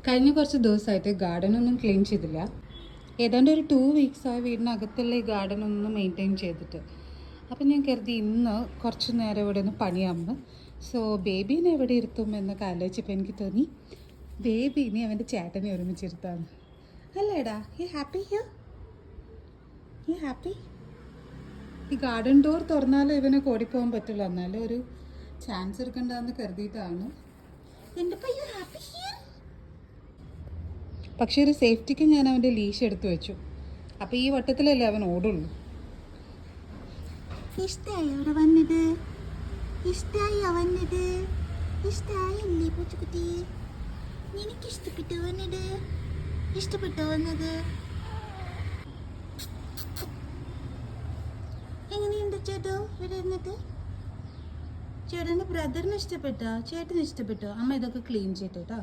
കഴിഞ്ഞ കുറച്ച് ദിവസമായിട്ട് ഗാർഡനൊന്നും ക്ലീൻ ചെയ്തില്ല. ഏതാണ്ട് ഒരു 2 വീക്സായി വീടിനകത്തുള്ള ഈ ഗാർഡനൊന്നും മെയിൻറ്റെയിൻ ചെയ്തിട്ട്. അപ്പം ഞാൻ കരുതി ഇന്ന് കുറച്ച് നേരം ഇവിടെ ഒന്ന് പണിയാമെന്ന്. സോ ബേബീനെ എവിടെ ഇരുത്തും എന്നൊക്കെ ആലോചിച്ചപ്പോൾ എനിക്ക് തോന്നി ബേബീനെ അവൻ്റെ ചേട്ടനെ ഒരുമിച്ചിരുത്താന്ന്. അല്ലേടാ, you happy here? You happy? ഈ ഗാർഡൻ ഡോർ തുറന്നാലും ഇവനെ ഓടിപ്പോകാൻ പറ്റില്ല, എന്നാലും ഒരു ചാൻസ് എടുക്കണ്ടെന്ന് കരുതിയിട്ടാണ്. എൻ്റെ പയ്യ ഹാപ്പി ഹിയർ? പക്ഷേ ഒരു സേഫ്റ്റിക്ക് ഞാൻ അവൻ്റെ ലീഷ് എടുത്തു വെച്ചു. അപ്പോൾ ഈ വട്ടത്തിലല്ലേ അവൻ ഓടുള്ളൂ. ഇഷ്ടായി അവിടെ വന്നത്? ഇഷ്ടായി വന്നത്? ഇഷ്ടായില്ലേ പൂച്ചക്കുട്ടി? നിനക്ക് ഇഷ്ടപ്പെട്ടോ വന്നത്? ഇഷ്ടപ്പെട്ടോ വന്നത്? എങ്ങനെയുണ്ട് ചേട്ടോ ഇവിടെ ഇരുന്നിട്ട്? ചേട്ടൻ്റെ ബ്രദറിന് ഇഷ്ടപ്പെട്ടോ? ചേട്ടന് ഇഷ്ടപ്പെട്ടോ? അമ്മ ഇതൊക്കെ ക്ലീൻ ചെയ്തിട്ടോ.